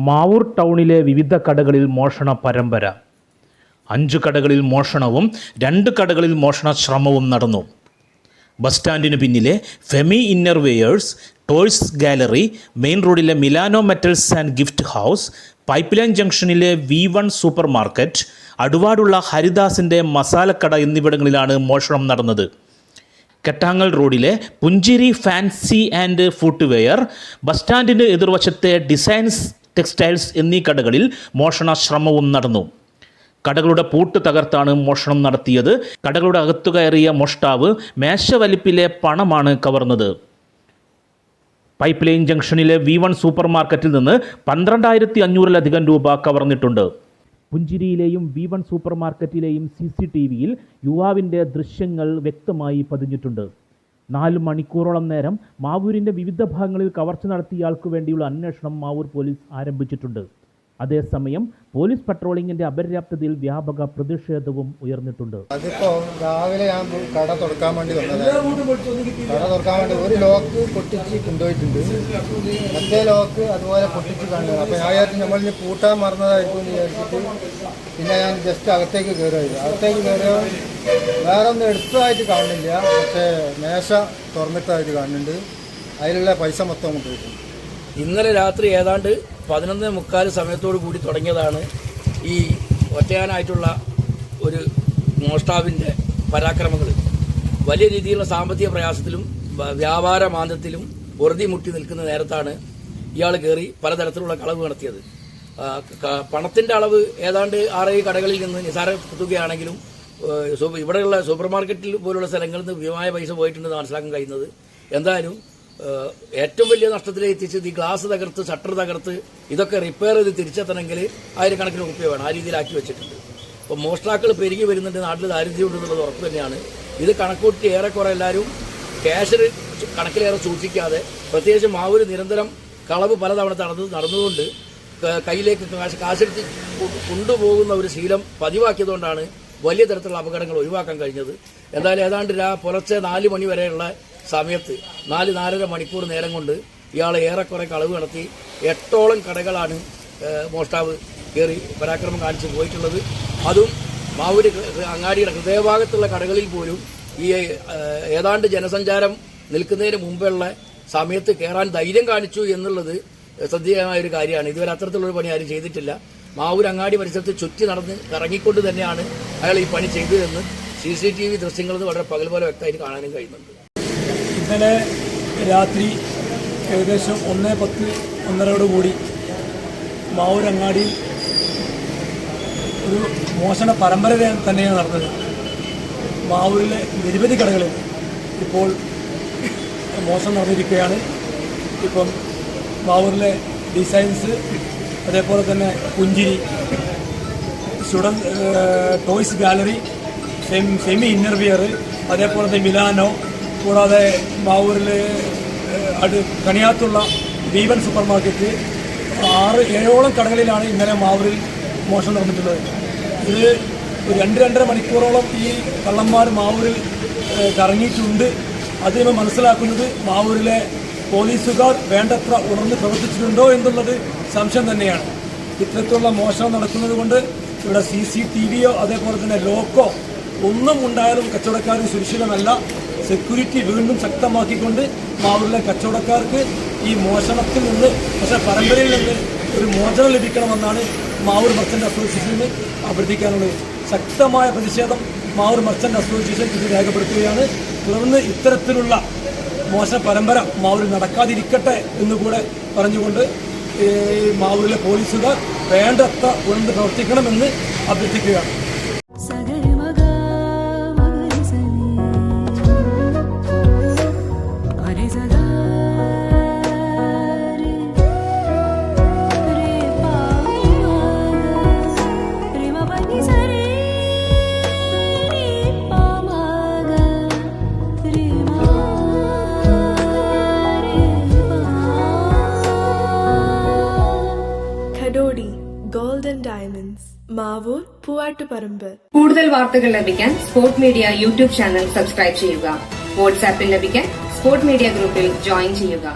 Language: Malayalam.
മാവൂർ ടൗണിലെ വിവിധ കടകളിൽ മോഷണ പരമ്പര. 5 കടകളിൽ മോഷണവും 2 കടകളിൽ മോഷണ ശ്രമവും നടന്നു. ബസ് സ്റ്റാൻഡിന് പിന്നിലെ Femi innerwears, toys gallery, main റോഡിലെ Milano metals and gift house, pipeline ജംഗ്ഷനിലെ V1 സൂപ്പർ മാർക്കറ്റ്, അടുവാടുള്ള ഹരിദാസിൻ്റെ മസാലക്കട എന്നിവിടങ്ങളിലാണ് മോഷണം നടന്നത്. കെട്ടാങ്ങൽ റോഡിലെ പുഞ്ചിരി ഫാൻസി ആൻഡ് ഫുട്വെയർ, ബസ് സ്റ്റാൻഡിന് എതിർവശത്തെ ഡിസൈൻസ് ടെക്സ്റ്റൈൽസ് എന്നീ കടകളിൽ മോഷണ ശ്രമവും നടന്നു. കടകളുടെ പൂട്ട് തകർത്താണ് മോഷണം നടത്തിയത്. കടകളുടെ അകത്തു കയറിയ മോഷ്ടാവ് മേശവലിപ്പിലെ പണമാണ് കവർന്നത്. പൈപ്പ് ലൈൻ ജംഗ്ഷനിലെ V1 സൂപ്പർ മാർക്കറ്റിൽ നിന്ന് 12,500-ലധികം രൂപ കവർന്നിട്ടുണ്ട്. പുഞ്ചിരിയിലെയും V1 സൂപ്പർ മാർക്കറ്റിലെയും CCTVയിൽ യുവാവിൻ്റെ ദൃശ്യങ്ങൾ വ്യക്തമായി പതിഞ്ഞിട്ടുണ്ട്. 4 മണിക്കൂറോളം നേരം മാവൂരിൻ്റെ വിവിധ ഭാഗങ്ങളിൽ കവർച്ച നടത്തിയയാൾക്ക് വേണ്ടിയുള്ള അന്വേഷണം മാവൂർ പോലീസ് ആരംഭിച്ചിട്ടുണ്ട്. അതേസമയം പോലീസ് പട്രോളിങ്ങിൻ്റെ അപര്യാപ്തതയിൽ വ്യാപക പ്രതിഷേധവും ഉയർന്നിട്ടുണ്ട്. അതിപ്പോൾ രാവിലെ ഞാൻ കട തുറക്കാൻ വേണ്ടി ഒരു ലോക്ക് പൊട്ടിച്ച് കൊണ്ടുപോയിട്ടുണ്ട്, മറ്റേ ലോക്ക് അതുപോലെ പൊട്ടിച്ച് കണ്ടു. അപ്പോൾ ഞാൻ വിചാരിച്ചു നമ്മളിനി പൂട്ടാൻ മറന്നതായിരിക്കും എന്ന് വിചാരിച്ചിട്ട് പിന്നെ ഞാൻ ജസ്റ്റ് അകത്തേക്ക് കയറിയോ വേറെ ഒന്നും എടുത്തതായിട്ട് കാണുന്നില്ല. പക്ഷേ മേശ തുറന്നിട്ടതായിട്ട് കാണുന്നുണ്ട്. അതിലുള്ള പൈസ മൊത്തം കൊണ്ടുപോയിട്ടുണ്ട്. ഇന്നലെ രാത്രി ഏതാണ്ട് 11:45 സമയത്തോടു കൂടി തുടങ്ങിയതാണ് ഈ ഒറ്റയാനായിട്ടുള്ള ഒരു മോഷ്ടാവിൻ്റെ പരാക്രമങ്ങൾ. വലിയ രീതിയിലുള്ള സാമ്പത്തിക പ്രയാസത്തിലും വ്യാപാര മാന്ദ്യത്തിലും പൊറുതി മുട്ടി നിൽക്കുന്ന നേരത്താണ് ഇയാൾ കയറി പലതരത്തിലുള്ള കളവ് നടത്തിയത്. പണത്തിൻ്റെ അളവ് ഏതാണ്ട് 6 കടകളിൽ നിന്ന് നിസാര തുകയാണെങ്കിലും ഇവിടെയുള്ള സൂപ്പർ മാർക്കറ്റിൽ പോലുള്ള സ്ഥലങ്ങളിൽ നിന്ന് ഭീമമായ പൈസ പോയിട്ടുണ്ടെന്ന് മനസ്സിലാക്കാൻ കഴിയുന്നത്. എന്തായാലും ഏറ്റവും വലിയ നഷ്ടത്തിലേക്ക് എത്തിച്ചത് ഈ ഗ്ലാസ് തകർത്ത്, ഷട്ടർ തകർത്ത് ഇതൊക്കെ റിപ്പയർ ചെയ്ത് തിരിച്ചെത്തണമെങ്കിൽ 1000 രൂപ വേണം. ആ രീതിയിലാക്കി വെച്ചിട്ടുണ്ട്. അപ്പോൾ മോഷ്ടാക്കൾ പെരുകി വരുന്നുണ്ട്, നാട്ടിൽ ദാരിദ്ര്യം ഉണ്ടെന്നുള്ളത് ഉറപ്പ് തന്നെയാണ്. ഇത് കണക്കൂട്ടി ഏറെക്കുറെ എല്ലാവരും ക്യാഷ് കണക്കിലേറെ സൂക്ഷിക്കാതെ, പ്രത്യേകിച്ച് മാവൂര് നിരന്തരം കളവ് പലതവണ നടന്നുകൊണ്ട് കയ്യിലേക്ക് കാശെടുത്ത് കൊണ്ടുപോകുന്ന ഒരു ശീലം പതിവാക്കിയതുകൊണ്ടാണ് വലിയ തരത്തിലുള്ള അപകടങ്ങൾ ഒഴിവാക്കാൻ കഴിഞ്ഞത്. എന്തായാലും ഏതാണ്ട് പുലർച്ചെ 4 മണി വരെയുള്ള സമയത്ത് 4-4.5 മണിക്കൂർ നേരം കൊണ്ട് ഇയാൾ ഏറെക്കുറെ കളവ് നടത്തി 8ഓളം കടകളാണ് മോഷ്ടാവ് കയറി പരാക്രമം കാണിച്ച് പോയിട്ടുള്ളത്. അതും മാവൂര് അങ്ങാടിയുടെ ഹൃദയഭാഗത്തുള്ള കടകളിൽ പോലും ഈ ഏതാണ്ട് ജനസഞ്ചാരം നിൽക്കുന്നതിന് മുമ്പുള്ള സമയത്ത് കയറാൻ ധൈര്യം കാണിച്ചു എന്നുള്ളത് ശ്രദ്ധേയമായ ഒരു കാര്യമാണ്. ഇതുവരെ അത്തരത്തിലുള്ളൊരു പണി ആരും ചെയ്തിട്ടില്ല. മാവൂർ അങ്ങാടി പരിസരത്ത് ചുറ്റി നടന്ന് കറങ്ങിക്കൊണ്ട് തന്നെയാണ് അയാൾ ഈ പണി ചെയ്തതെന്ന് CCTV ദൃശ്യങ്ങളിൽ നിന്ന് വളരെ പകൽ പോലെ വ്യക്തമായിട്ട് കാണാനും കഴിയുന്നുണ്ട്. ഇന്നലെ രാത്രി ഏകദേശം 1:10-1:30 കൂടി മാവൂർ അങ്ങാടിയിൽ ഒരു മോഷണ പരമ്പര തന്നെയാണ് നടന്നത്. മാവൂരിലെ നിരവധി കടകളിൽ ഇപ്പോൾ മോഷണം നടന്നിരിക്കുകയാണ്. ഇപ്പം മാവൂരിലെ ഡിസൈൻസ്, അതേപോലെ തന്നെ പുഞ്ചിരി, ടോയ്സ് ഗാലറി, സെമി ഇന്നർവിയർ, അതേപോലെ തന്നെ മിലാനോ, കൂടാതെ മാവൂരിൽ കണിയാത്തുള്ള V1 സൂപ്പർ മാർക്കറ്റ്, 6-7ഓളം കടകളിലാണ് ഇന്നലെ മാവൂരിൽ മോഷണം നടന്നിട്ടുള്ളത്. ഇത് 2-2.5 മണിക്കൂറോളം ഈ കള്ളന്മാർ മാവൂരിൽ കറങ്ങിയിട്ടുണ്ട്. അതിന് മനസ്സിലാക്കുന്നത് മാവൂരിലെ പോലീസുകാർ വേണ്ടത്ര ഉണർന്ന് പ്രവർത്തിച്ചിട്ടുണ്ടോ എന്നുള്ളത് സംശയം തന്നെയാണ്. ഇത്തരത്തിലുള്ള മോഷണം നടക്കുന്നത് കൊണ്ട് ഇവിടെ CCTVയോ അതേപോലെ തന്നെ ലോക്കോ ഒന്നും ഉണ്ടായാലും കച്ചവടക്കാർക്ക് സുരക്ഷിതമല്ല. സെക്യൂരിറ്റി വീണ്ടും ശക്തമാക്കിക്കൊണ്ട് മാവൂരിലെ കച്ചവടക്കാർക്ക് ഈ മോഷണത്തിൽ നിന്ന്, പക്ഷേ പരമ്പരയിൽ നിന്ന് ഒരു മോചനം ലഭിക്കണമെന്നാണ് മാവൂർ മർച്ചൻ്റ് അസോസിയേഷന് അഭ്യർത്ഥിക്കാനുള്ളത്. ശക്തമായ പ്രതിഷേധം മാവൂർ മർച്ചൻ്റ് അസോസിയേഷൻ ഇത് രേഖപ്പെടുത്തുകയാണ്. തുടർന്ന് ഇത്തരത്തിലുള്ള മോശ പരമ്പര മാവൂരിൽ നടക്കാതിരിക്കട്ടെ എന്നുകൂടെ പറഞ്ഞുകൊണ്ട് മാവൂരിലെ പോലീസുകാർ വേണ്ടത്ര ഉണർന്ന് പ്രവർത്തിക്കണമെന്ന് അഭ്യർത്ഥിക്കുകയാണ്. Golden diamonds, Mavoor, Poovattuparamba. കൂടുതൽ വാർത്തകൾ ലഭിക്കാൻ sport media YouTube channel subscribe ചെയ്യുക. വാട്സാപ്പിൽ ലഭിക്കാൻ സ്പോർട് മീഡിയ ഗ്രൂപ്പിൽ ജോയിൻ ചെയ്യുക.